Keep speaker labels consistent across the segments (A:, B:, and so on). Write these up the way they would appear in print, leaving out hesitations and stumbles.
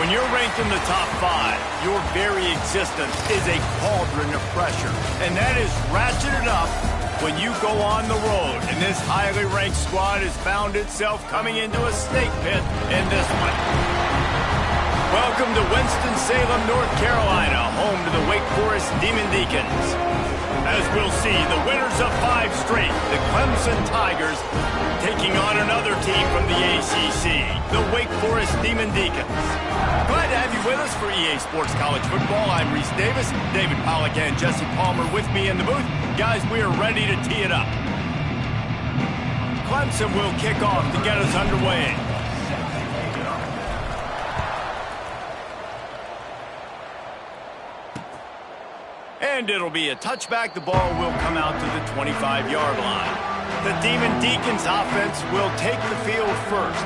A: When you're ranked in the top 5, your very existence is a cauldron of pressure. And that is ratcheted up when you go on the road. And this highly ranked squad has found itself coming into a snake pit in this one. Welcome to Winston-Salem, North Carolina, home to the Wake Forest Demon Deacons. As we'll see, the winners of 5 straight, the Clemson Tigers, taking on another team from the ACC, the Wake Forest Demon Deacons. Glad to have you with us for EA Sports College Football. I'm Reese Davis, David Pollack and Jesse Palmer with me in the booth. Guys, we are ready to tee it up. Clemson will kick off to get us underway. And it'll be a touchback. The ball will come out to the 25-yard line. The Demon Deacons offense will take the field first.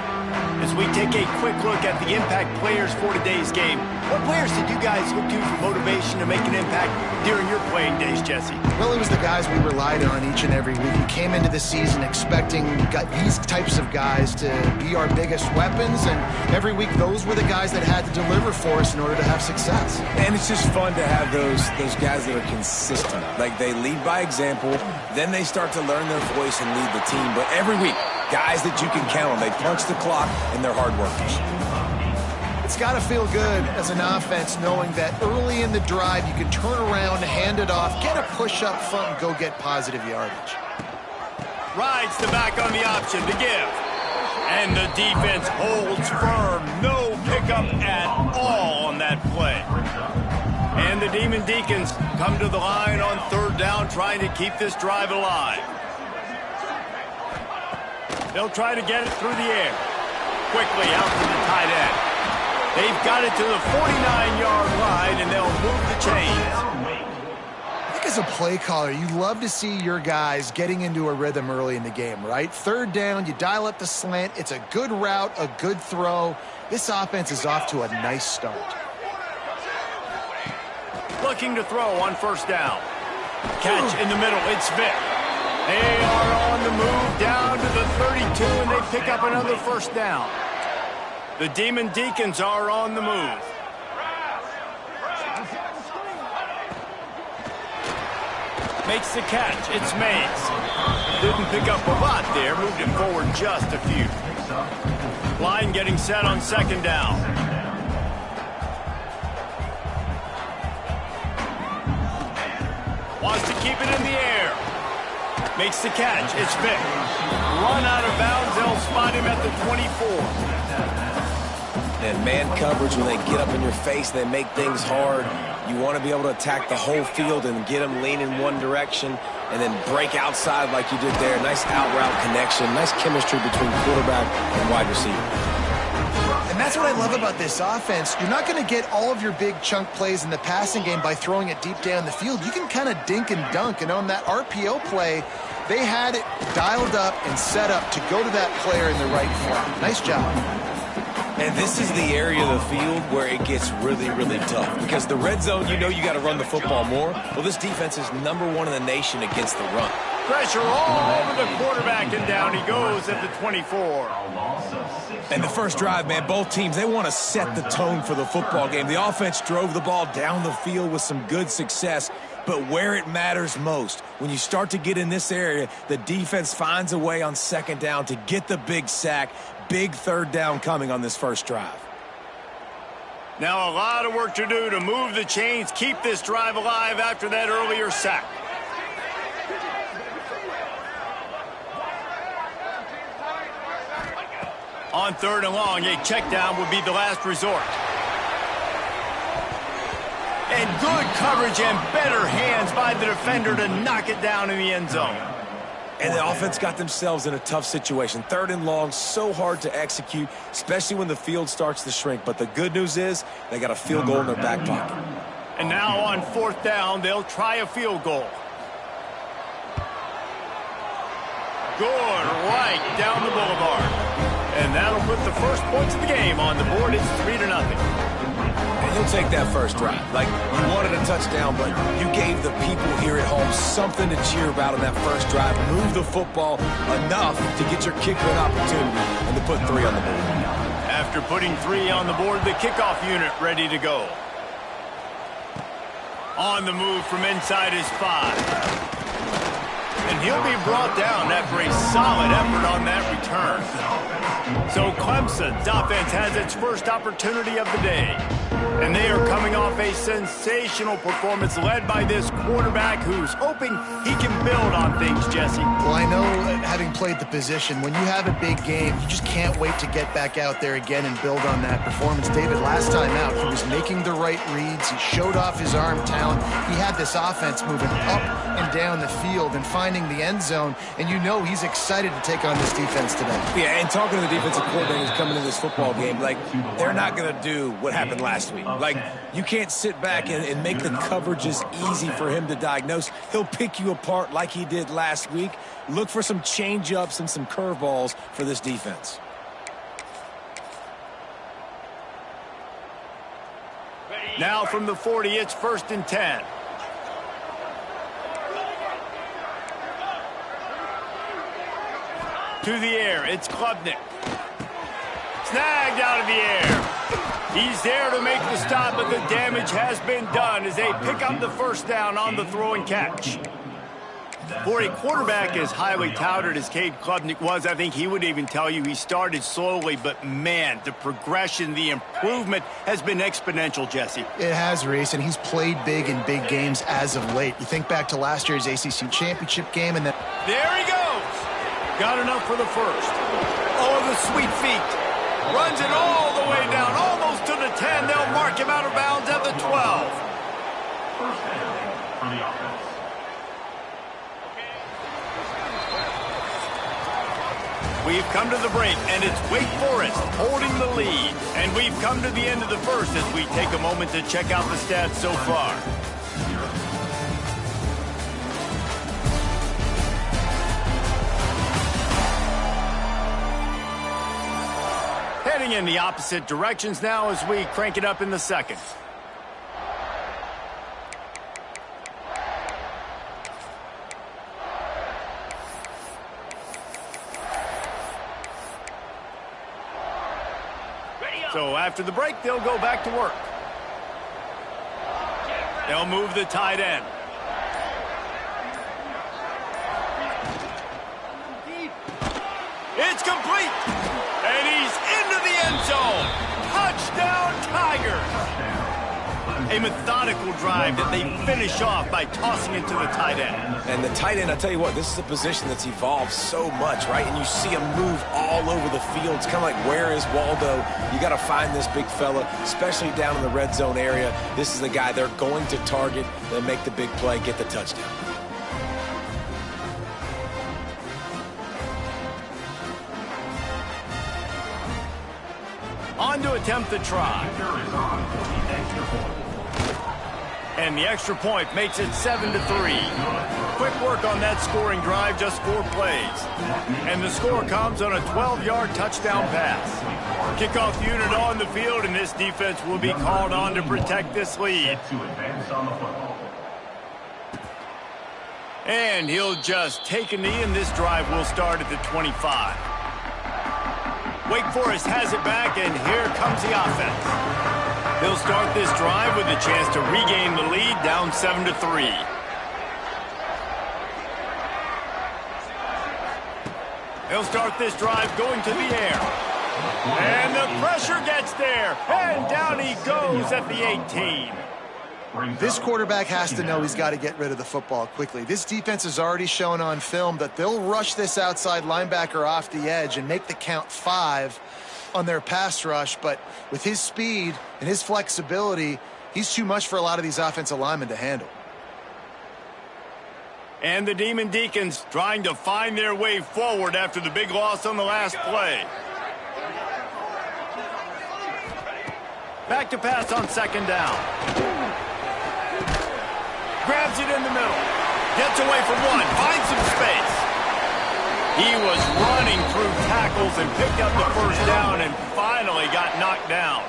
A: As we take a quick look at the impact players for today's game, what players did you guys look to for motivation to make an impact during your playing days, Jesse?
B: Well, it was the guys we relied on each and every week. We came into the season expecting we got these types of guys to be our biggest weapons, and every week those were the guys that had to deliver for us in order to have success.
C: And it's just fun to have those guys that are consistent. Like, they lead by example, then they start to learn their voice and lead the team. But every week, guys that you can count on. They punch the clock, and they're hard workers.
B: It's got to feel good as an offense knowing that early in the drive you can turn around, hand it off, get a push up front, and go get positive yardage.
A: Rides the back on the option to give. And the defense holds firm. No pickup at all on that play. And the Demon Deacons come to the line on 3rd down, trying to keep this drive alive. They'll try to get it through the air. Quickly out to the tight end. They've got it to the 49-yard line, and they'll move the chains.
B: I think as a play caller, you love to see your guys getting into a rhythm early in the game, right? 3rd down, you dial up the slant. It's a good route, a good throw. This offense is off to a nice start.
A: Looking to throw on 1st down. Catch in the middle. It's Vic. They are on the move down to the 32, and they pick up another 1st down. The Demon Deacons are on the move. Makes the catch. It's Mays. Didn't pick up a lot there. Moved it forward just a few. Line getting set on 2nd down. Wants to keep it in the air. Makes the catch. It's Vic. Run out of bounds. They'll spot him at the 24.
C: And man coverage, when they get up in your face, they make things hard. You want to be able to attack the whole field and get them lean in one direction and then break outside like you did there. Nice out route connection. Nice chemistry between quarterback and wide receiver.
B: And that's what I love about this offense. You're not going to get all of your big chunk plays in the passing game by throwing it deep down the field. You can kind of dink and dunk. And on that RPO play, they had it dialed up and set up to go to that player in the right front. Nice job.
C: And this is the area of the field where it gets really, really tough. Because the red zone, you know you got to run the football more. Well, this defense is #1 in the nation against the run.
A: Pressure all over the quarterback, and down he goes at the 24.
C: And the first drive, man, both teams, they want to set the tone for the football game. The offense drove the ball down the field with some good success. But where it matters most, when you start to get in this area, the defense finds a way on 2nd down to get the big sack. Big 3rd down coming on this first drive.
A: Now a lot of work to do to move the chains, keep this drive alive after that earlier sack. On 3rd and long, a check down would be the last resort. And good coverage and better hands by the defender to knock it down in the end zone.
C: And the offense got themselves in a tough situation. 3rd and long, so hard to execute, especially when the field starts to shrink. But the good news is they got a field goal in their back pocket.
A: And now on 4th down, they'll try a field goal. Good right down the boulevard. And that'll put the first points of the game on the board. It's 3-0.
C: And he'll take that first drive. Like, you wanted a touchdown, but you gave the people here at home something to cheer about on that first drive. Move the football enough to get your kicker an opportunity and to put 3 on the board.
A: After After putting 3 on the board, the kickoff unit ready to go. On the move from inside his 5. And he'll be brought down after a solid effort on that return. So Clemson's offense has its first opportunity of the day. And they are coming off a sensational performance led by this quarterback who's hoping he can build on things, Jesse.
B: Well, I know, having played the position, when you have a big game, you just can't wait to get back out there again and build on that performance. David, last time out, he was making the right reads. He showed off his arm talent. He had this offense moving up and down the field and finding the end zone. And you know he's excited to take on this defense today.
C: Yeah, and talking to the defensive coordinators coming into this football game, like, they're not going to do what happened last week. Like, you can't sit back and make the coverages easy for him to diagnose. He'll pick you apart like he did last week. Look for some change-ups and some curveballs for this defense.
A: Now from the 40, it's 1st and 10. To the air, it's Klubnik. Snagged out of the air. He's there to make the stop, but the damage has been done as they pick up the first down on the throw and catch. For a quarterback as highly touted as Cade Klubnik was, I think he would even tell you he started slowly, but man, the progression, the improvement has been exponential, Jesse.
B: It has, Reese, and he's played big in big games as of late. You think back to last year's ACC championship game, and then...
A: There he goes! Got enough for the first. Oh, the sweet feet. Runs it all the way down, almost to the 10. They'll mark him out of bounds at the 12.
D: First down for the offense.
A: We've come to the break, and it's Wake Forest holding the lead. And we've come to the end of the first as we take a moment to check out the stats so far. Heading in the opposite directions now as we crank it up in the second. So after the break, they'll go back to work. They'll move the tight end. It's complete. And he's into the end zone. Touchdown, Tigers. A methodical drive that they finish off by tossing it to the tight end.
C: And the tight end, I tell you what, this is a position that's evolved so much, right? And you see him move all over the field. It's kind of like, where is Waldo? You got to find this big fella, especially down in the red zone area. This is the guy they're going to target. They'll make the big play, get the touchdown.
A: On to attempt the try. And the extra point makes it 7-3. Quick work on that scoring drive, just 4 plays. And the score comes on a 12-yard touchdown pass. Kickoff unit on the field, and this defense will be called on to protect this lead. And he'll just take a knee, and this drive will start at the 25. Wake Forest has it back, and here comes the offense. They'll start this drive with a chance to regain the lead, down 7-3. They'll start this drive going to the air. And the pressure gets there, and down he goes at the 18.
B: This quarterback has to know he's got to get rid of the football quickly. This defense has already shown on film that they'll rush this outside linebacker off the edge and make the count 5 on their pass rush, but with his speed and his flexibility, he's too much for a lot of these offensive linemen to handle.
A: And the Demon Deacons trying to find their way forward after the big loss on the last play. Back to pass on second down. Grabs it in the middle. Gets away from one. Finds some space. He was running through tackles and picked up the first down and finally got knocked down.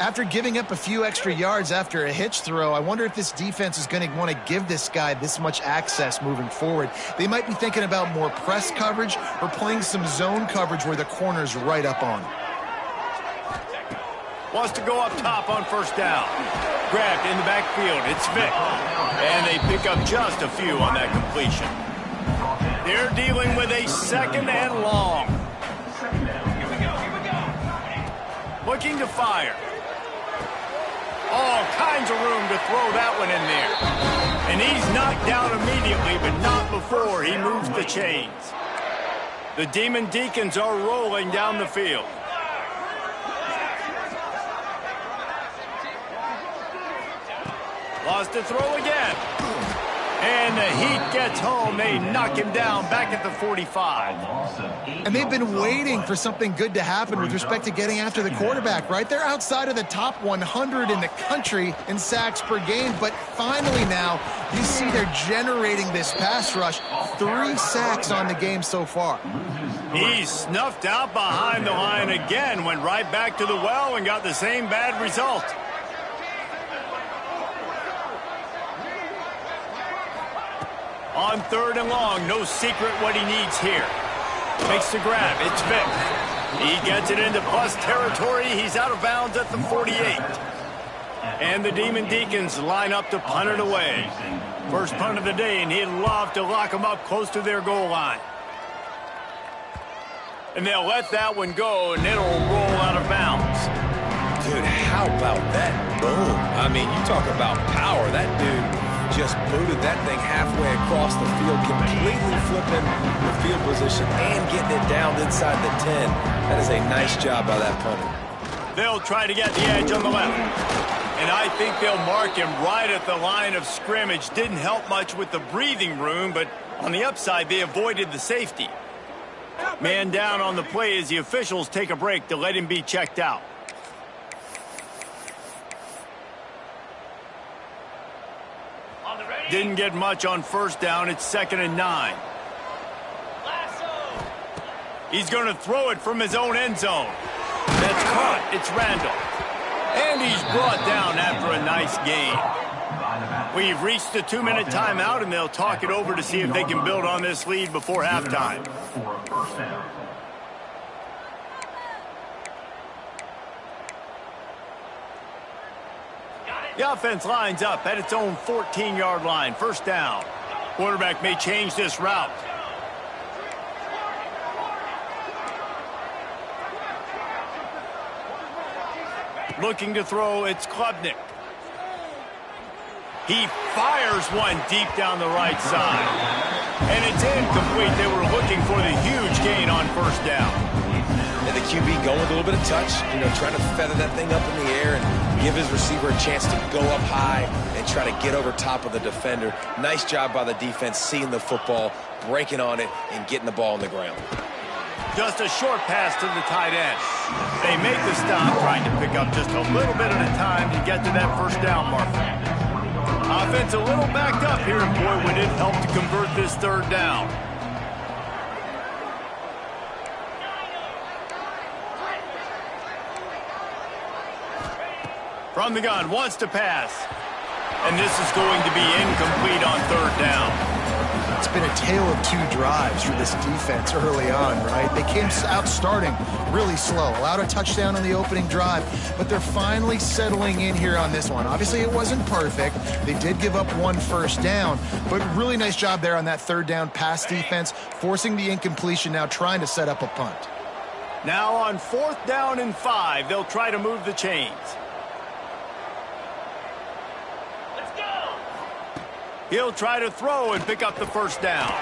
B: After giving up a few extra yards after a hitch throw, I wonder if this defense is going to want to give this guy this much access moving forward. They might be thinking about more press coverage or playing some zone coverage where the corner's right up on him.
A: Wants to go up top on first down. Grabbed in the backfield. It's Vick. And they pick up just a few on that completion. They're dealing with a second and long. Looking to fire. All kinds of room to throw that one in there. And he's knocked down immediately, but not before he moves the chains. The Demon Deacons are rolling down the field. Lost to throw again. And the heat gets home. They knock him down back at the 45.
B: And they've been waiting for something good to happen with respect to getting after the quarterback, right? They're outside of the top 100 in the country in sacks per game, but finally now you see they're generating this pass rush. 3 sacks on the game so far.
A: He's snuffed out behind the line again, went right back to the well and got the same bad result. On third and long, no secret what he needs here. Makes the grab, it's Vick. He gets it into plus territory. He's out of bounds at the 48. And the Demon Deacons line up to punt it away. First punt of the day, and he'd love to lock them up close to their goal line. And they'll let that one go, and it'll roll out of bounds.
C: Dude, how about that boom? I mean, you talk about power. That dude just booted that thing halfway across the field, completely flipping the field position and getting it down inside the 10. That is a nice job by that punter.
A: They'll try to get the edge on the left. And I think they'll mark him right at the line of scrimmage. Didn't help much with the breathing room, but on the upside, they avoided the safety. Man down on the play as the officials take a break to let him be checked out. Didn't get much on first down. It's 2nd and 9. He's going to throw it from his own end zone. That's caught. It's Randall. And he's brought down after a nice gain. We've reached the 2-minute timeout, and they'll talk it over to see if they can build on this lead before halftime. The offense lines up at its own 14-yard line. First down. Quarterback may change this route. Looking to throw, it's Klubnik. He fires one deep down the right side. And it's incomplete. They were looking for the huge gain on first down.
C: And the QB going with a little bit of touch, trying to feather that thing up in the air and give his receiver a chance to go up high and try to get over top of the defender. Nice job by the defense, seeing the football, breaking on it, and getting the ball on the ground.
A: Just a short pass to the tight end. They make the stop, trying to pick up just a little bit at a time to get to that first down marker. Offense a little backed up here, and boy, would it help to convert this third down. From the gun, wants to pass. And this is going to be incomplete on third down.
B: It's been a tale of 2 drives for this defense early on, right? They came out starting really slow, allowed a touchdown on the opening drive, but they're finally settling in here on this one. Obviously, it wasn't perfect. They did give up 1 first down, but really nice job there on that third down pass defense, forcing the incompletion, now trying to set up a punt.
A: Now on 4th down and 5, they'll try to move the chains. He'll try to throw and pick up the first down.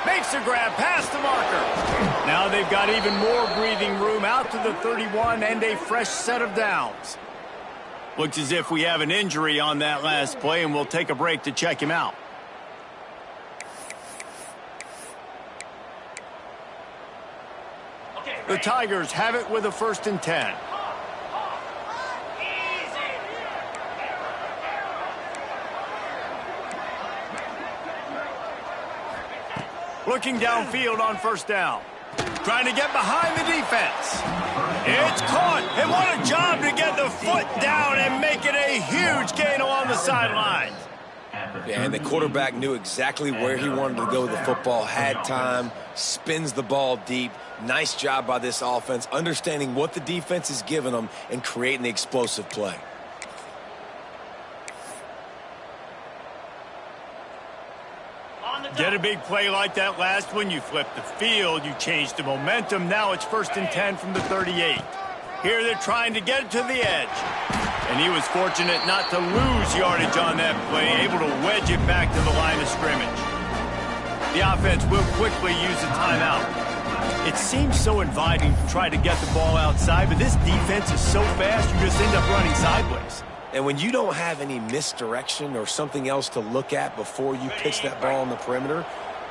A: Makes the grab past the marker. Now they've got even more breathing room out to the 31 and a fresh set of downs. Looks as if we have an injury on that last play, and we'll take a break to check him out. The Tigers have it with a 1st and 10. Looking downfield on first down. Trying to get behind the defense. It's caught, and what a job to get the foot down and make it a huge gain along the sideline.
C: Yeah, and the quarterback knew exactly where he wanted to go with the football, had time, spins the ball deep. Nice job by this offense, understanding what the defense is giving them and creating the explosive play.
A: Get a big play like that last one, you flip the field, you change the momentum. Now it's 1st and 10 from the 38. Here they're trying to get it to the edge. And he was fortunate not to lose yardage on that play, able to wedge it back to the line of scrimmage. The offense will quickly use a timeout. It seems so inviting to try to get the ball outside, but this defense is so fast you just end up running sideways.
C: And when you don't have any misdirection or something else to look at before you pitch that ball on the perimeter,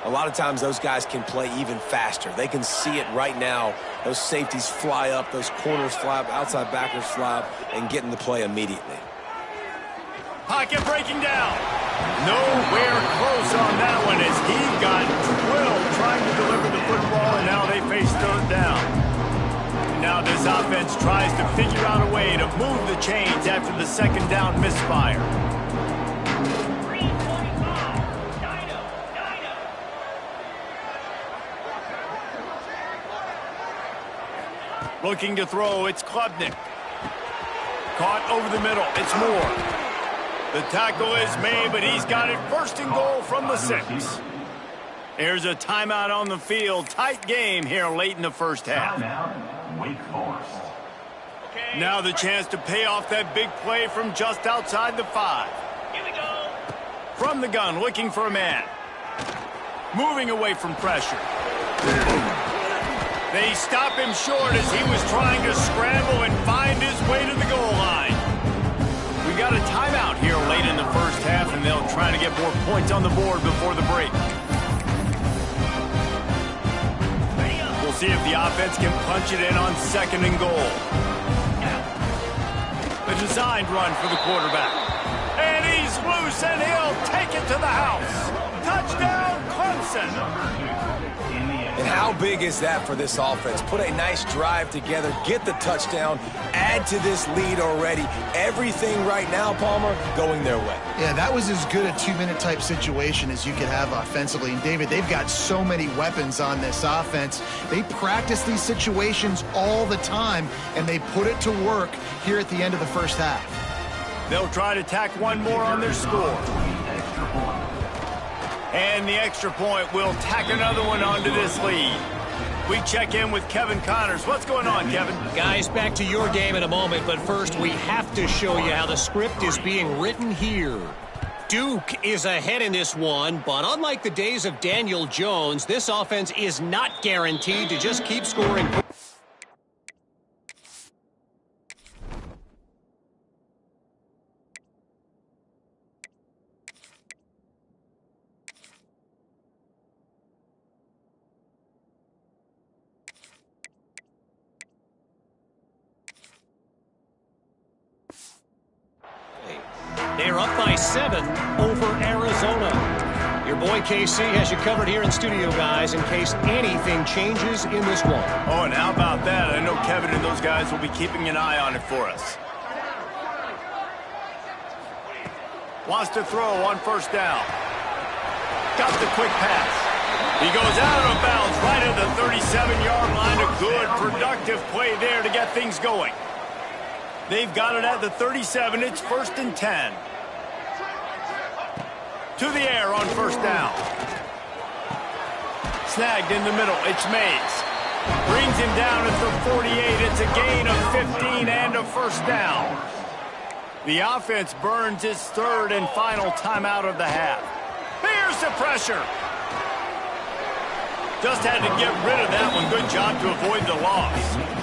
C: a lot of times those guys can play even faster. They can see it right now. Those safeties fly up, those corners fly up, outside backers fly up, and get in the play immediately.
A: Pocket breaking down. Nowhere close on that one as he got drilled trying to deliver the football, and now they face 3rd down. Now this offense tries to figure out a way to move the chains after the 2nd down misfire. Looking to throw, it's Klubnik. Caught over the middle, it's Moore. The tackle is made, but he's got it 1st and goal from the 6. Here's a timeout on the field. Tight game here late in the 1st half.
D: Wake Forest.
A: Now the chance to pay off that big play from just outside the 5.
E: Here we go.
A: From the gun, looking for a man. Moving away from pressure. They stop him short as he was trying to scramble and find his way to the goal line. We got a timeout here late in the 1st half, and they'll try to get more points on the board before the break. We'll see if the offense can punch it in on 2nd and goal. A designed run for the quarterback. And he's loose, and he'll take it to the house. Touchdown, Clemson.
C: And how big is that for this offense? Put a nice drive together, get the touchdown, add to this lead already. Everything right now, Palmer, going their way.
B: Yeah, that was as good a 2-minute type situation as you could have offensively. And, David, they've got so many weapons on this offense. They practice these situations all the time, and they put it to work here at the end of the 1st half.
A: They'll try to tack one more on their score. And the extra point will tack another one onto this lead. We check in with Kevin Connors. What's going on, Kevin?
E: Guys, back to your game in a moment, but first we have to show you how the script is being written here. Duke is ahead in this one, but unlike the days of Daniel Jones, this offense is not guaranteed to just keep scoring. They're up by 7 over Arizona. Your boy KC has you covered here in studio, guys, in case anything changes in this one.
A: Oh, and how about that? I know Kevin and those guys will be keeping an eye on it for us. Wants to throw on 1st down. Got the quick pass. He goes out of bounds right at the 37-yard line. A good, productive play there to get things going. They've got it at the 37. It's 1st and 10. To the air on 1st down. Snagged in the middle. It's Mays. Brings him down at the 48. It's a gain of 15 and a 1st down. The offense burns its 3rd and final timeout of the half. Here's the pressure. Just had to get rid of that one. Good job to avoid the loss.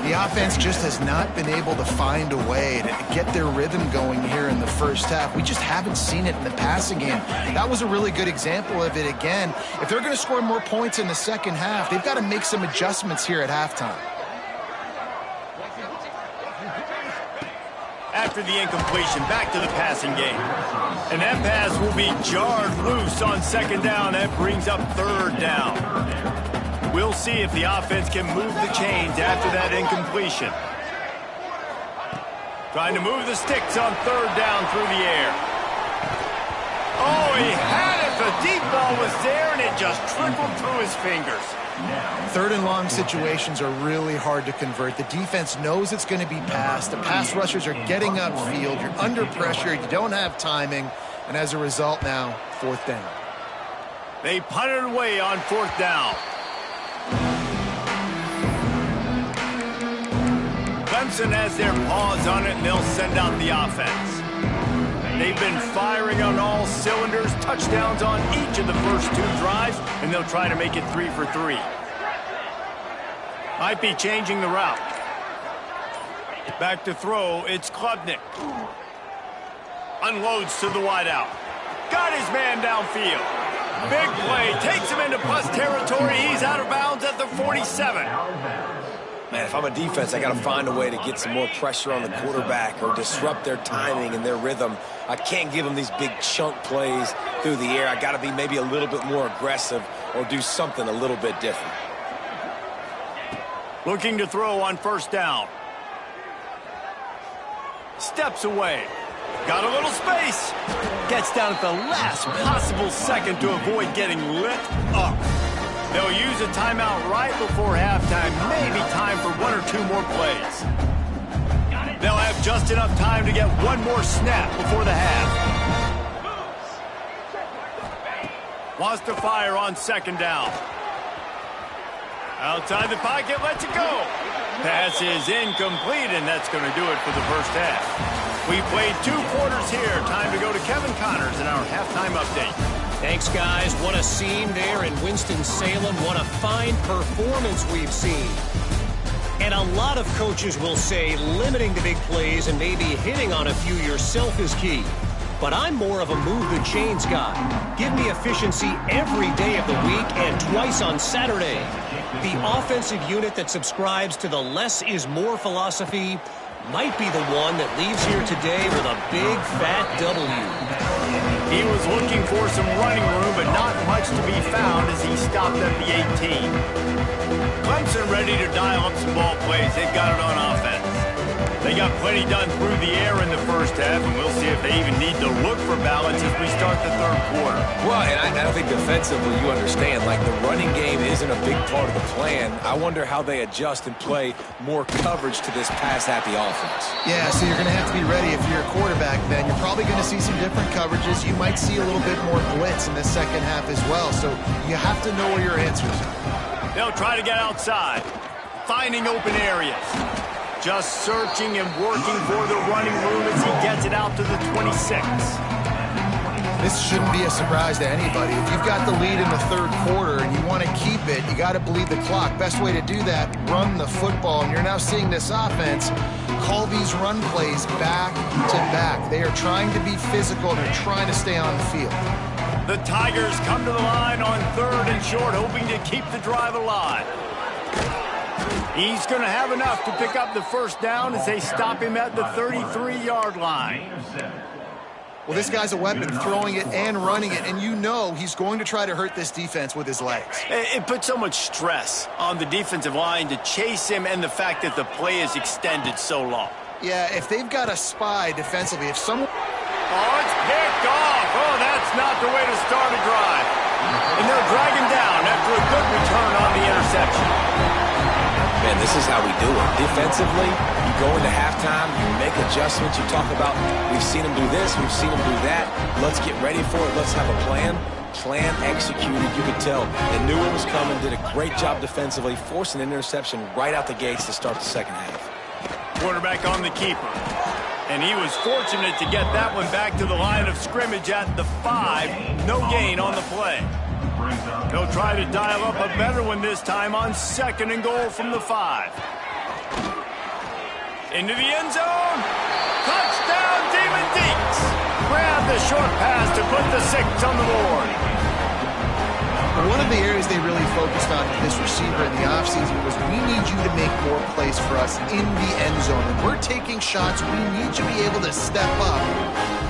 B: The offense just has not been able to find a way to get their rhythm going here in the 1st half. We just haven't seen it in the passing game. That was a really good example of it again. If they're going to score more points in the 2nd half, they've got to make some adjustments here at halftime.
A: After the incompletion, back to the passing game. And that pass will be jarred loose on 2nd down. That brings up 3rd down. We'll see if the offense can move the chains after that incompletion. Trying to move the sticks on third down through the air. Oh, he had it. The deep ball was there, and it just trickled through his fingers.
B: Third and long situations are really hard to convert. The defense knows it's going to be passed. The pass rushers are getting upfield. You're under pressure. You don't have timing. And as a result now, fourth down.
A: They punted away on fourth down. Clemson has their paws on it, and they'll send out the offense. They've been firing on all cylinders, touchdowns on each of the first 2 drives, and they'll try to make it 3 for 3. Might be changing the route. Back to throw, it's Klubnik. Unloads to the wideout. Got his man downfield. Big play, takes him into plus territory. He's out of bounds at the 47.
C: Man, if I'm a defense, I got to find a way to get some more pressure on the quarterback or disrupt their timing and their rhythm. I can't give them these big chunk plays through the air. I got to be maybe a little bit more aggressive or do something a little bit different.
A: Looking to throw on first down. Steps away. Got a little space. Gets down at the last possible second to avoid getting lit up. They'll use a timeout right before halftime. Maybe time for 1 or 2 more plays. They'll have just enough time to get 1 more snap before the half. Wants to fire on second down. Outside the pocket, lets it go. Pass is incomplete, and that's going to do it for the first half. We played 2 quarters here. Time to go to Kevin Connors in our halftime update.
E: Thanks, guys. What a scene there in Winston-Salem. What a fine performance we've seen. And a lot of coaches will say limiting the big plays and maybe hitting on a few yourself is key. But I'm more of a move the chains guy. Give me efficiency every day of the week and twice on Saturday. The offensive unit that subscribes to the less is more philosophy might be the one that leaves here today with a big fat W.
A: He was looking for some running room, but not much to be found as he stopped at the 18. Clemson ready to dial up some ball plays. They've got it on offense. They got plenty done through the air in the first half, and we'll see if they even need to look for balance as we start the third quarter.
C: Well, and I think defensively you understand, like the running game isn't a big part of the plan. I wonder how they adjust and play more coverage to this pass-happy offense.
B: Yeah, so you're going to have to be ready if you're a quarterback, Ben. You're probably going to see some different coverages. You might see a little bit more blitz in the second half as well, so you have to know where your answers are.
A: They'll try to get outside, finding open areas. Just searching and working for the running room as he gets it out to the 26.
B: This shouldn't be a surprise to anybody. If you've got the lead in the third quarter and you want to keep it, you got to bleed the clock. Best way to do that, run the football. And you're now seeing this offense call these run plays back to back. They are trying to be physical. They're trying to stay on the field.
A: The Tigers come to the line on third and short, hoping to keep the drive alive. He's going to have enough to pick up the first down as they stop him at the 33-yard line.
B: Well, this guy's a weapon, throwing it and running it, and you know he's going to try to hurt this defense with his legs.
A: It puts so much stress on the defensive line to chase him and the fact that the play is extended so long.
B: Yeah, if they've got a spy defensively, if someone...
A: Oh, it's picked off. Oh, that's not the way to start a drive. And they'll drag him down after a good return on the interception.
C: Man, this is how we do it. Defensively, you go into halftime, you make adjustments, you talk about, we've seen them do this, we've seen them do that, let's get ready for it, let's have a plan. Plan executed, you could tell. They knew it was coming, did a great job defensively, forcing an interception right out the gates to start the second half.
A: Quarterback on the keeper. And he was fortunate to get that one back to the line of scrimmage at the 5. No gain on the play. They'll try to dial up a better one this time on second and goal from the 5. Into the end zone. Touchdown, Demon Deeks. Grab the short pass to put the 6 on the board.
B: One of the areas they really focused on with this receiver in the offseason was we need you to make more plays for us in the end zone. When we're taking shots, we need you to be able to step up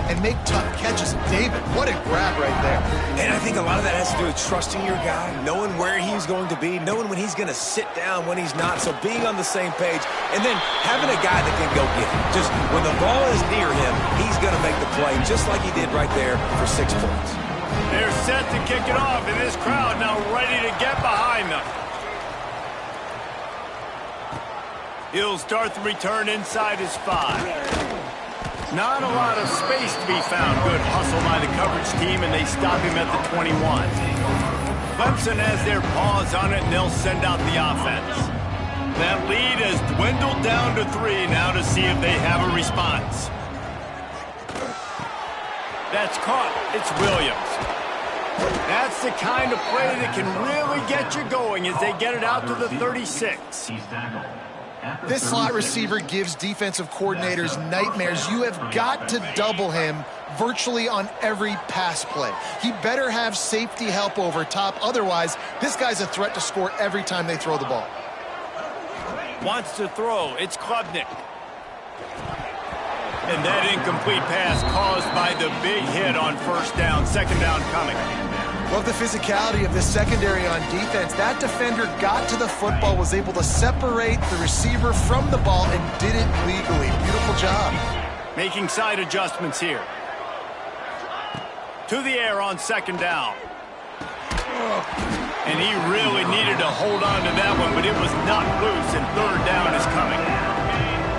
B: and make tough catches. David, what a grab right there.
C: And I think a lot of that has to do with trusting your guy, knowing where he's going to be, knowing when he's going to sit down, when he's not. So being on the same page, and then having a guy that can go get it. Just when the ball is near him, he's going to make the play, just like he did right there for 6 points.
A: They're set to kick it off, and this crowd now ready to get behind them. He'll start the return inside his 5. Not a lot of space to be found. Good hustle by the coverage team, and they stop him at the 21. Clemson has their paws on it, and they'll send out the offense. That lead has dwindled down to 3 now to see if they have a response. That's caught. It's Williams. That's the kind of play that can really get you going as they get it out to the 36.
B: This slot receiver gives defensive coordinators nightmares. You have got to double him virtually on every pass play. He better have safety help over top. Otherwise, this guy's a threat to score every time they throw the ball.
A: Wants to throw. It's Klubnik. And that incomplete pass caused by the big hit on first down. Second down coming.
B: Love the physicality of this secondary on defense. That defender got to the football, was able to separate the receiver from the ball, and did it legally. Beautiful job.
A: Making side adjustments here. To the air on second down. And he really needed to hold on to that one, but it was not loose, and third down is coming.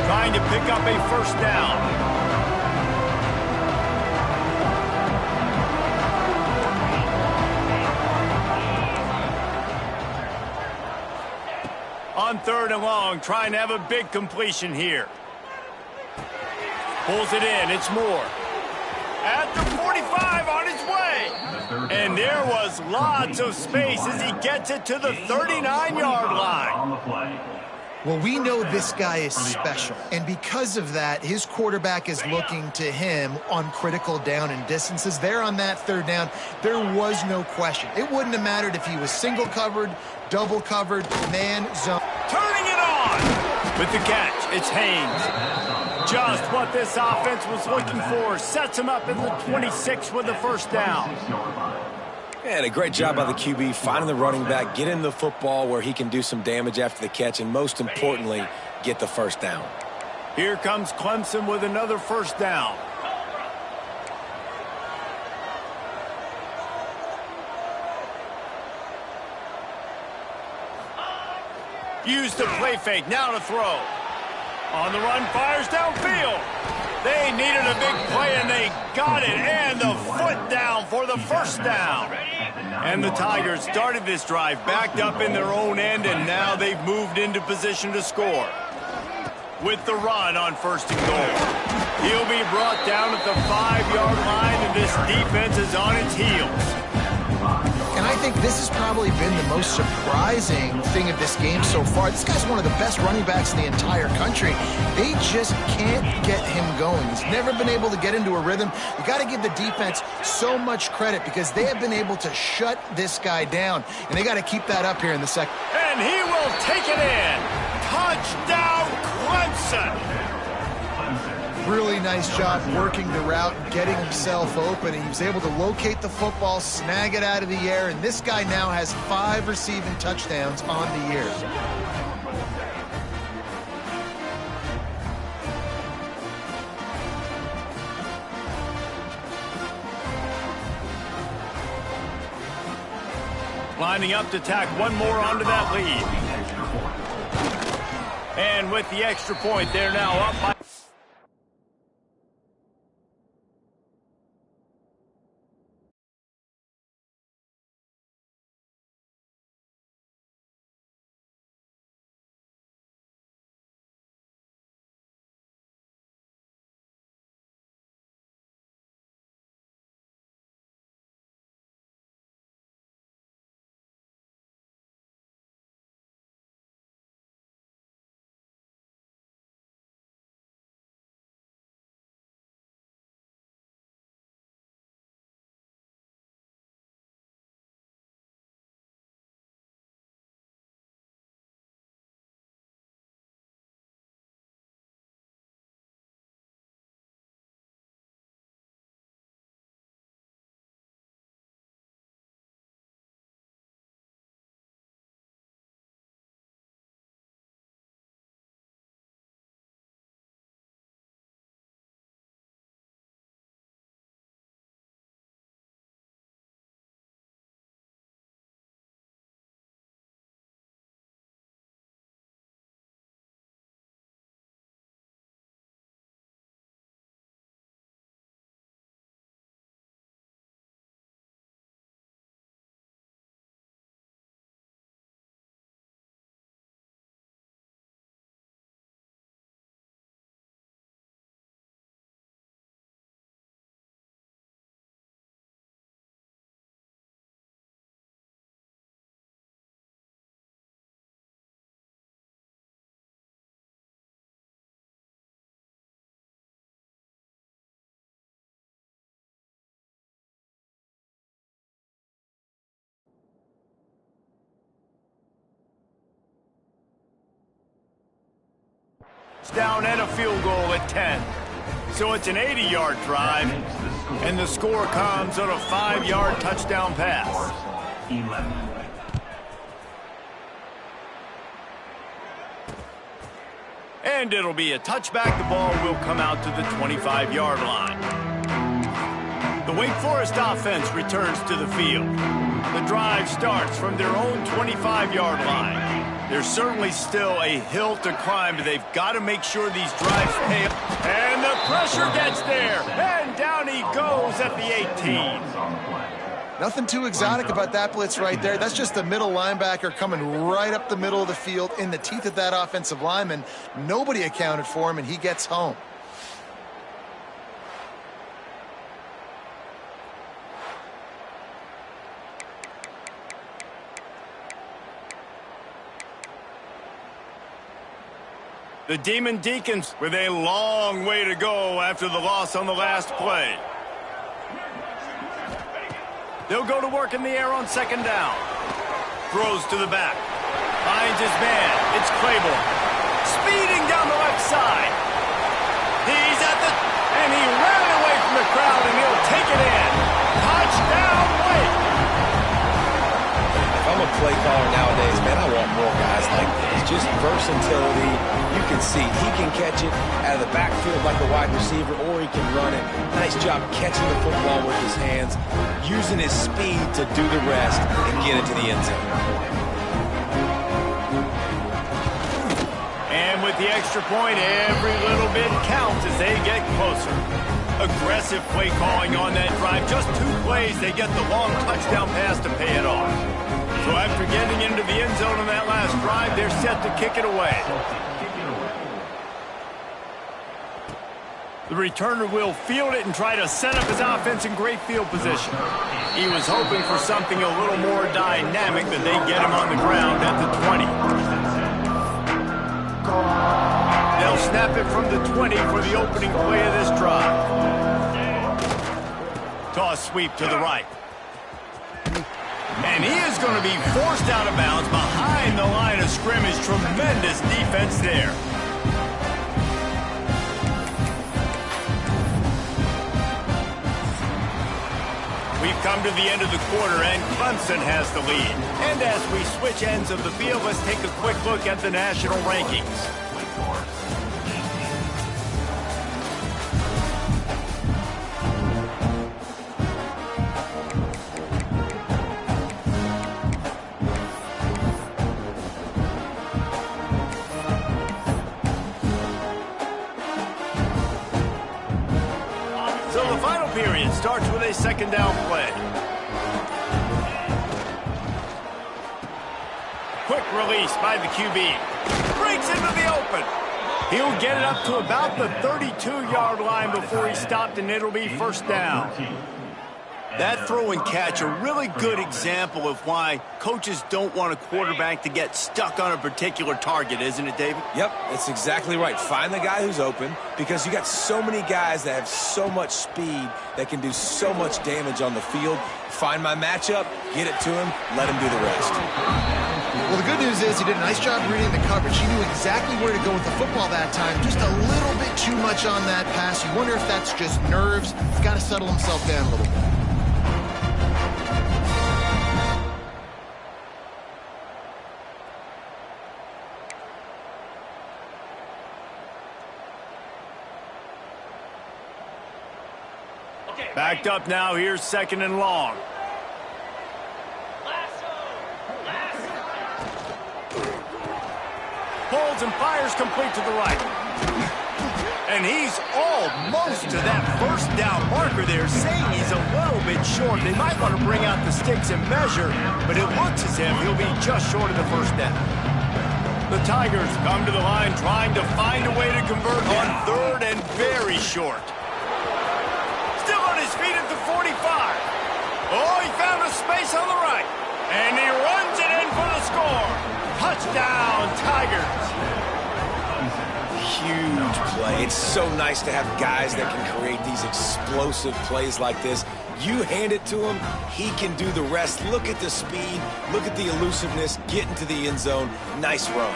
A: Trying to pick up a first down. On third and long, trying to have a big completion here. Pulls it in. It's Moore. At the 45 on his way. And there was lots of space as he gets it to the 39-yard line.
B: Well, we know this guy is special, and because of that, his quarterback is looking to him on critical down and distances. There on that third down, there was no question. It wouldn't have mattered if he was single covered, double covered, man zone.
A: Turning it on with the catch. It's Haynes. Just what this offense was looking for. Sets him up in the 26 with the first down.
C: And a great job by the QB finding the running back, getting the football where he can do some damage after the catch, and most importantly, get the first down.
A: Here comes Clemson with another first down. Use the play fake, now to throw. On the run, fires downfield. They needed a big play, and they got it, and the foot down for the first down. And the Tigers started this drive backed up in their own end, and now they've moved into position to score. With the run on first and goal. He'll be brought down at the 5-yard line, and this defense is on its heels.
B: And I think this has probably been the most surprising thing of this game so far. This guy's one of the best running backs in the entire country. They just can't get him going. He's never been able to get into a rhythm. You got to give the defense so much credit because they have been able to shut this guy down. And they got to keep that up here in the second.
A: And he will take it in. Touchdown, Clemson.
B: Really nice job working the route and getting himself open. He was able to locate the football, snag it out of the air, and this guy now has 5 receiving touchdowns on the year.
A: Lining up to tack one more onto that lead. And with the extra point, they're now up by touchdown and a field goal at 10. So it's an 80-yard drive, and the score comes on a 5-yard touchdown pass.
D: 11.
A: And it'll be a touchback. The ball will come out to the 25-yard line. The Wake Forest offense returns to the field. The drive starts from their own 25-yard line. There's certainly still a hill to climb, but they've got to make sure these drives pay. And the pressure gets there. And down he goes at the 18.
B: Nothing too exotic about that blitz right there. That's just the middle linebacker coming right up the middle of the field in the teeth of that offensive lineman. Nobody accounted for him, and he gets home.
A: The Demon Deacons with a long way to go after the loss on the last play. They'll go to work in the air on second down. Throws to the back. Finds his man. It's Claiborne. Speeding down the left side. He's at the... And he ran away from the crowd, and he'll take it in. Touchdown, Wake!
C: If I'm a play caller nowadays, man, I want more guys like this. Just versatility. You can see he can catch it out of the backfield like a wide receiver, or he can run it. Nice job catching the football with his hands, using his speed to do the rest and get into the end zone.
A: And with the extra point, every little bit counts as they get closer. Aggressive play calling on that drive. Just 2 plays, they get the long touchdown pass to pay it off. So after getting into the end zone on that last drive, they're set to kick it away. The returner will field it and try to set up his offense in great field position. He was hoping for something a little more dynamic, but they get him on the ground at the 20. They'll snap it from the 20 for the opening play of this drive. Toss sweep to the right. And he is going to be forced out of bounds behind the line of scrimmage. Tremendous defense there. We've come to the end of the quarter, and Clemson has the lead. And as we switch ends of the field, let's take a quick look at the national rankings. So the final period starts with a second down play. Quick release by the QB. Breaks into the open. He'll get it up to about the 32-yard line before he's stopped, and it'll be first down. That throw and catch, a really good example of why coaches don't want a quarterback to get stuck on a particular target, isn't it, David?
C: Yep, that's exactly right. Find the guy who's open, because you got so many guys that have so much speed that can do so much damage on the field. Find my matchup, get it to him, let him do the rest.
B: Well, the good news is he did a nice job reading the coverage. He knew exactly where to go with the football that time. Just a little bit too much on that pass. You wonder if that's just nerves. He's got to settle himself down a little bit.
A: Backed up now, here's second and long. Holds and fires complete to the right. And he's almost to that first down marker there, saying he's a little bit short. They might want to bring out the sticks and measure, but it looks as if he'll be just short of the first down. The Tigers come to the line trying to find a way to convert on third and very short. Still on his feet at the 45. Oh, he found a space on the right. And he runs it in for the score. Touchdown, Tigers.
C: Huge play. It's so nice to have guys that can create these explosive plays like this. You hand it to him, he can do the rest. Look at the speed, look at the elusiveness, get into the end zone. Nice run.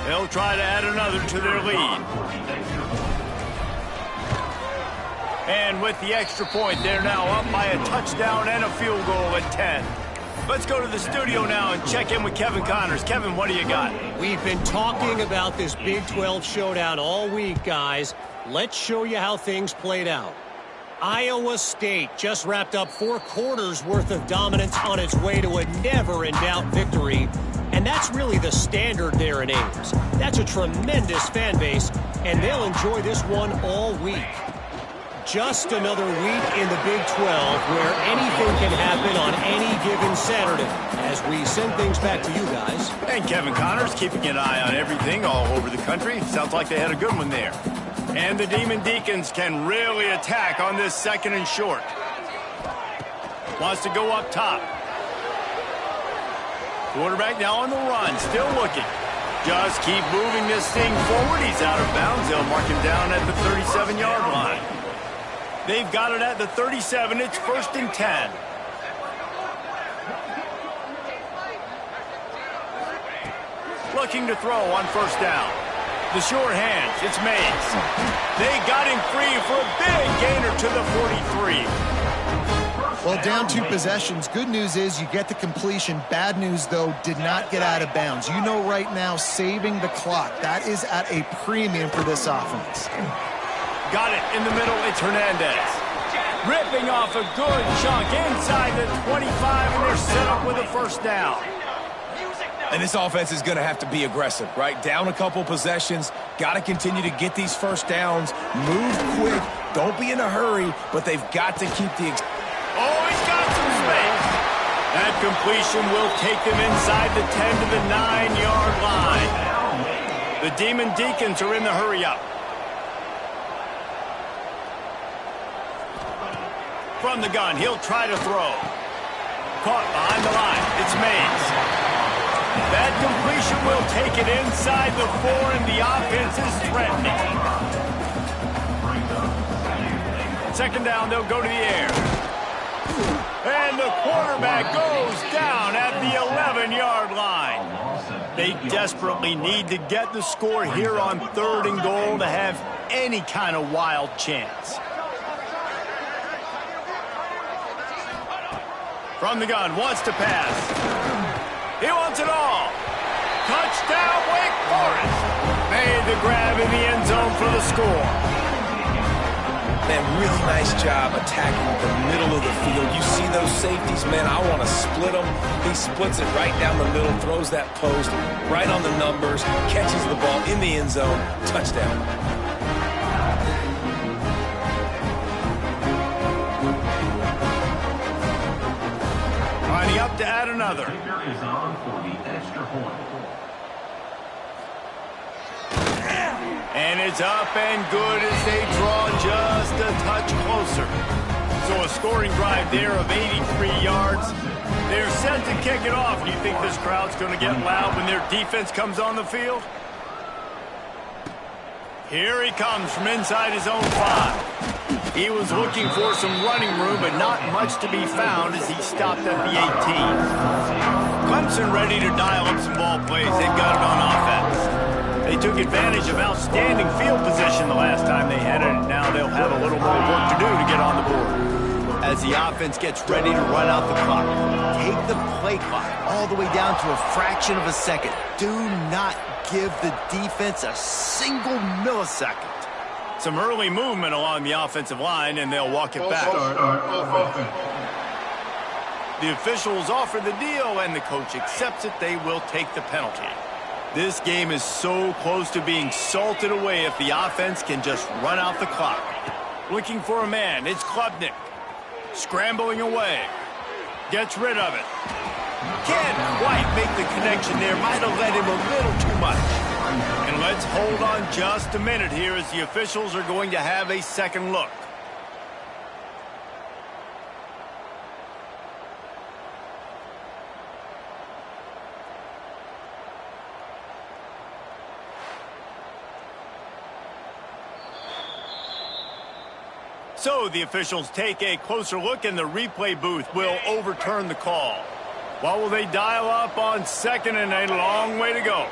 A: They'll try to add another to their lead. And with the extra point, they're now up by a touchdown and a field goal at 10. Let's go to the studio now and check in with Kevin Connors. Kevin, what do you got?
E: We've been talking about this Big 12 showdown all week, guys. Let's show you how things played out. Iowa State just wrapped up 4 quarters worth of dominance on its way to a never-in-doubt victory. And that's really the standard there in Ames. That's a tremendous fan base, and they'll enjoy this one all week. Just another week in the Big 12 where anything can happen on any given Saturday. As we send things back to you guys.
A: And Kevin Connors keeping an eye on everything all over the country. Sounds like they had a good one there. And the Demon Deacons can really attack on this 2nd and short. Wants to go up top. Quarterback now on the run, still looking. Just keep moving this thing forward. He's out of bounds. They'll mark him down at the 37-yard line. They've got it at the 37. It's 1st and 10. Looking to throw on 1st down. The short hands, it's Mays. They got him free for a big gainer to the 43.
B: Well, down 2 possessions. Good news is you get the completion. Bad news, though, did not get out of bounds. You know right now, saving the clock. That is at a premium for this offense.
A: Got it in the middle. It's Hernandez. Ripping off a good chunk inside the 25, and they're set up with a 1st down.
C: And this offense is going to have to be aggressive, right? Down a couple possessions. Got to continue to get these 1st downs. Move quick. Don't be in a hurry, but they've got to keep the...
A: Oh, he's got some space. That completion will take them inside the 10 to the 9-yard line. The Demon Deacons are in the hurry-up. From the gun, he'll try to throw. Caught behind the line. It's Mays. That completion will take it inside the 4, and the offense is threatening. 2nd down, they'll go to the air. And the quarterback goes down at the 11-yard line. They desperately need to get the score here on 3rd and goal to have any kind of wild chance. From the gun, wants to pass. He wants it all. Touchdown, Wake Forest. Made the grab in the end zone for the score.
C: Man, really nice job attacking the middle of the field. You see those safeties, man, I want to split them. He splits it right down the middle, throws that post right on the numbers, catches the ball in the end zone, touchdown.
A: Lining up to add another.
D: Is on for the extra point.
A: And it's up and good as they draw just a touch closer. So a scoring drive there of 83 yards. They're set to kick it off. Do you think this crowd's going to get loud when their defense comes on the field? Here he comes from inside his own 5. He was looking for some running room, but not much to be found as he stopped at the 18. Clemson ready to dial up some ball plays. They've got it on offense. They took advantage of outstanding field position the last time they had it, and now they'll have a little more work to do to get on the board. As the offense gets ready to run out the clock, take the play clock all the way down to a fraction of a second. Do not give the defense a single millisecond. Some early movement along the offensive line, and they'll walk it back. The officials offer the deal, and the coach accepts it. They will take the penalty. This game is so close to being salted away if the offense can just run out the clock. Looking for a man, it's Klubnik. Scrambling away. Gets rid of it. Can't quite make the connection there. Might have let him a little too much. And let's hold on just a minute here as the officials are going to have a second look. So the officials take a closer look, and the replay booth will overturn the call. What will they dial up on 2nd and a long way to go?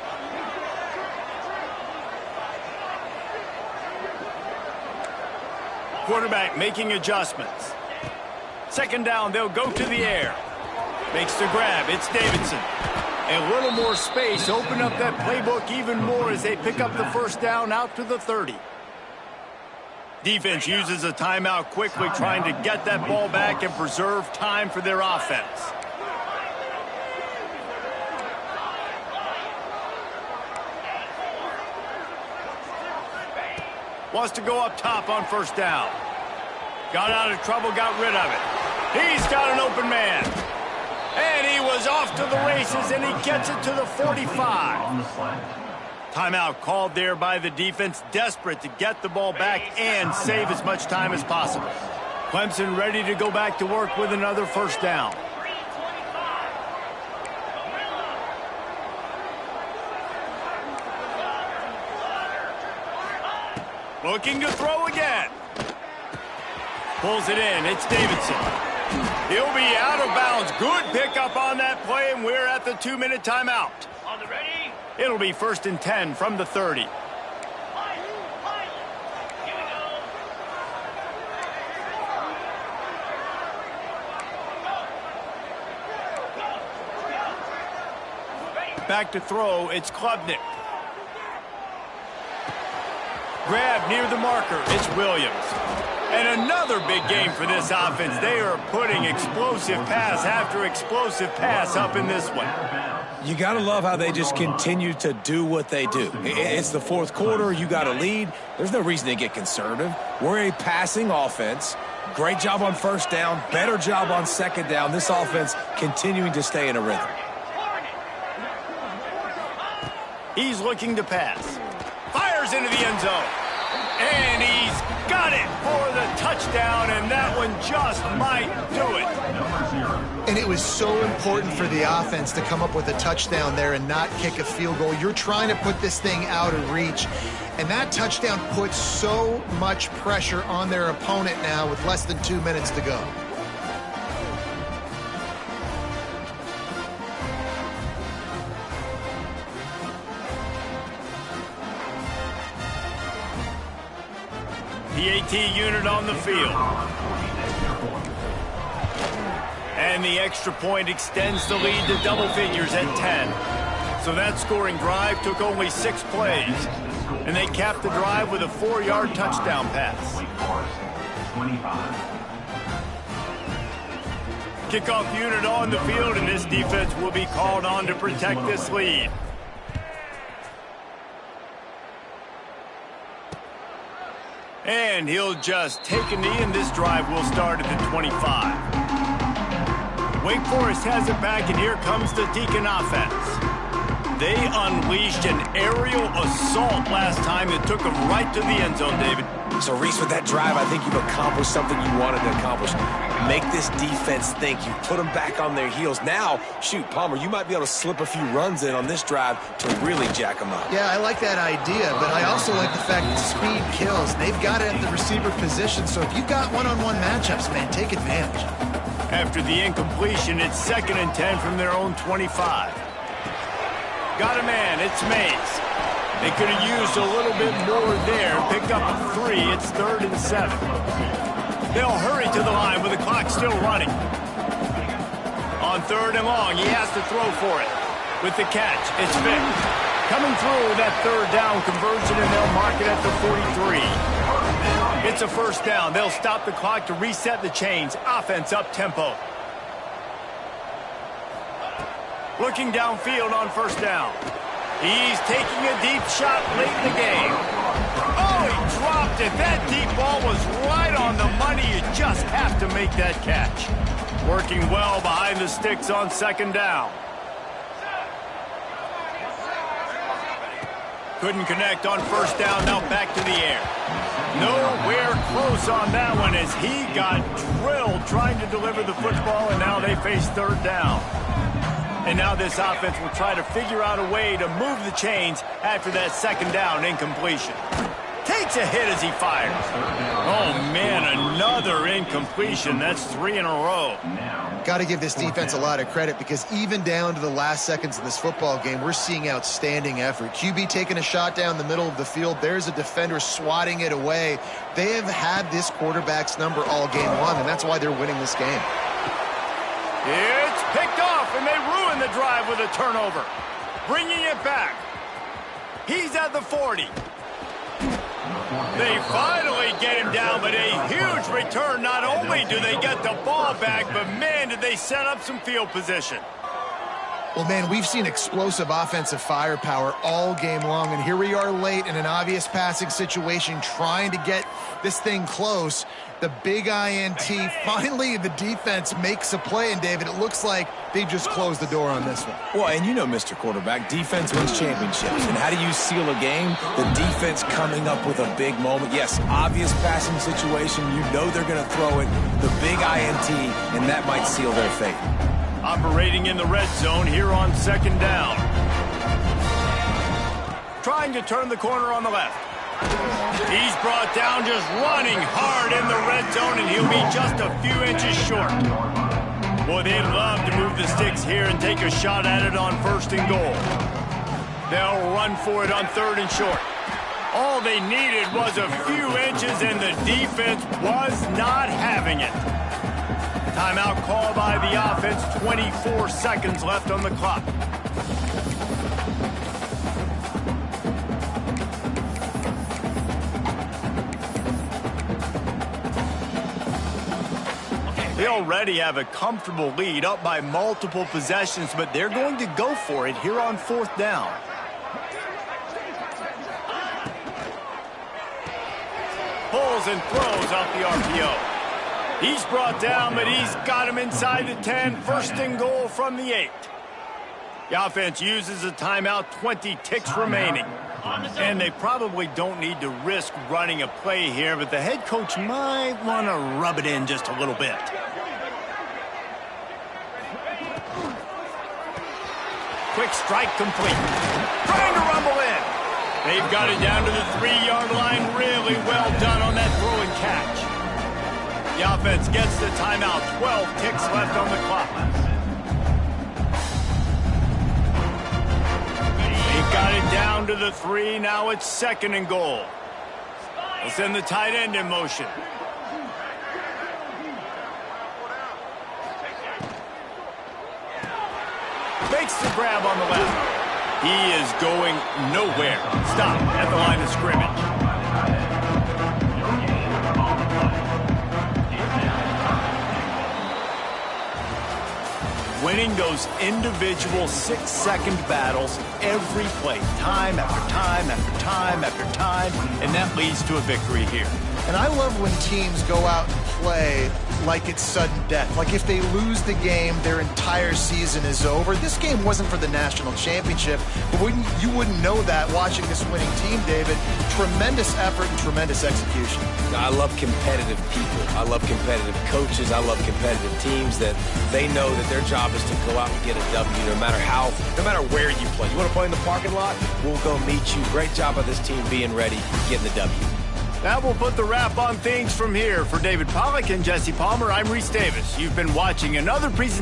A: Quarterback making adjustments. Second down, they'll go to the air. Makes the grab. It's Davidson. A little more space. Open up that playbook even more as they pick up the first down out to the 30. Defense uses a timeout quickly, trying to get that ball back and preserve time for their offense. Wants to go up top on first down. Got out of trouble, got rid of it. He's got an open man. And he was off to the races, and he gets it to the 45. Timeout called there by the defense, desperate to get the ball back and save as much time as possible. Clemson ready to go back to work with another first down. Looking to throw again. Pulls it in. It's Davidson. He'll be out of bounds. Good pickup on that play, and we're at the 2-minute timeout.
D: On the ready.
A: It'll be 1st and 10 from the 30.
D: Here we go.
A: Back to throw. It's Klubnik. Grab near the marker. It's Williams. And another big game for this offense. They are putting explosive pass after explosive pass up in this one.
C: You got to love how they just continue to do what they do. It's the fourth quarter. You got a lead. There's no reason to get conservative. We're a passing offense. Great job on first down. Better job on second down. This offense continuing to stay in a rhythm.
A: He's looking to pass. Fires into the end zone. And he's got it for the touchdown, and that one just might do it.
B: And it was so important for the offense to come up with a touchdown there and not kick a field goal. You're trying to put this thing out of reach, and that touchdown puts so much pressure on their opponent now with less than 2 minutes to go.
A: The AT unit on the field. And the extra point extends the lead to double figures at 10. So that scoring drive took only 6 plays. And they capped the drive with a 4-yard touchdown pass.
D: 25.
A: Kickoff unit on the field, and this defense will be called on to protect this lead. And he'll just take a knee, and this drive will start at the 25. Wake Forest has it back, and here comes the Deacon offense. They unleashed an aerial assault last time that took them right to the end zone, David.
C: So, Reese, with that drive, I think you've accomplished something you wanted to accomplish. Make this defense think. You put them back on their heels. Now, shoot, Palmer, you might be able to slip a few runs in on this drive to really jack them up.
B: Yeah, I like that idea, but I also like the fact that speed kills. They've got it at the receiver position, so if you've got one-on-one matchups, man, take advantage.
A: After the incompletion, it's 2nd and 10 from their own 25. Got a man. It's Mays. They could have used a little bit more there. Pick up a 3. It's 3rd and 7. They'll hurry to the line with the clock still running. On 3rd and long, he has to throw for it. With the catch, it's Vick. Coming through that 3rd down conversion, and they'll mark it at the 43. It's a first down. They'll stop the clock to reset the chains. Offense up tempo. Looking downfield on first down. He's taking a deep shot late in the game. Oh, he dropped it. That deep ball was right on the money. You just have to make that catch. Working well behind the sticks on 2nd down. Couldn't connect on first down. Now back to the air. Nowhere close on that one as he got drilled trying to deliver the football, and now they face 3rd down. And now this offense will try to figure out a way to move the chains after that 2nd down incompletion. Takes a hit as he fires. Oh, man, another incompletion. That's 3 in a row.
D: Now
B: Got to give this defense a lot of credit because even down to the last seconds of this football game, we're seeing outstanding effort. QB taking a shot down the middle of the field. There's a defender swatting it away. They have had this quarterback's number all game long, and that's why they're winning this game.
A: It's picked off, and they ruin the drive with a turnover. Bringing it back. He's at the 40. They finally get him down, but a huge return. Not only do they get the ball back, but, man, did they set up some field position.
B: Well, man, we've seen explosive offensive firepower all game long, and here we are late in an obvious passing situation trying to get this thing close. The big INT, finally the defense makes a play, and David, it looks like they just closed the door on this one.
C: Well, and you know, Mr. Quarterback, defense wins championships. And how do you seal a game? The defense coming up with a big moment. Yes, obvious passing situation. You know they're going to throw it. The big INT, and that might seal their fate.
A: Operating in the red zone here on second down. Trying to turn the corner on the left. He's brought down just running hard in the red zone, and he'll be just a few inches short. Boy, they'd love to move the sticks here and take a shot at it on 1st and goal. They'll run for it on 3rd and short. All they needed was a few inches, and the defense was not having it. Timeout called by the offense, 24 seconds left on the clock. They already have a comfortable lead, up by multiple possessions, but they're going to go for it here on 4th down. Pulls and throws off the RPO. He's brought down, but he's got him inside the 10. 1st and goal from the 8. The offense uses a timeout, 20 ticks remaining. And they probably don't need to risk running a play here, but the head coach might want to rub it in just a little bit. Quick strike complete. Trying to rumble in. They've got it down to the 3-yard line. Really well done on that throw and catch. The offense gets the timeout. 12 ticks left on the clock. They've got it down to the 3. Now it's 2nd and goal. They'll send the tight end in motion. Makes the grab on the left. He is going nowhere. Stop at the line of scrimmage. Winning those individual 6-second battles every play, time after time after time after time, and that leads to a victory here.
B: And I love when teams go out and play like it's sudden death. Like if they lose the game, their entire season is over. This game wasn't for the national championship, but you wouldn't know that watching this winning team, David. Tremendous effort and tremendous execution.
C: I love competitive people. I love competitive coaches. I love competitive teams that they know that their job is to go out and get a W no matter where you play. You want to play in the parking lot? We'll go meet you. Great job of this team being ready, getting the W.
A: That will put the wrap on things from here. For David Pollack and Jesse Palmer, I'm Reese Davis. You've been watching another presentation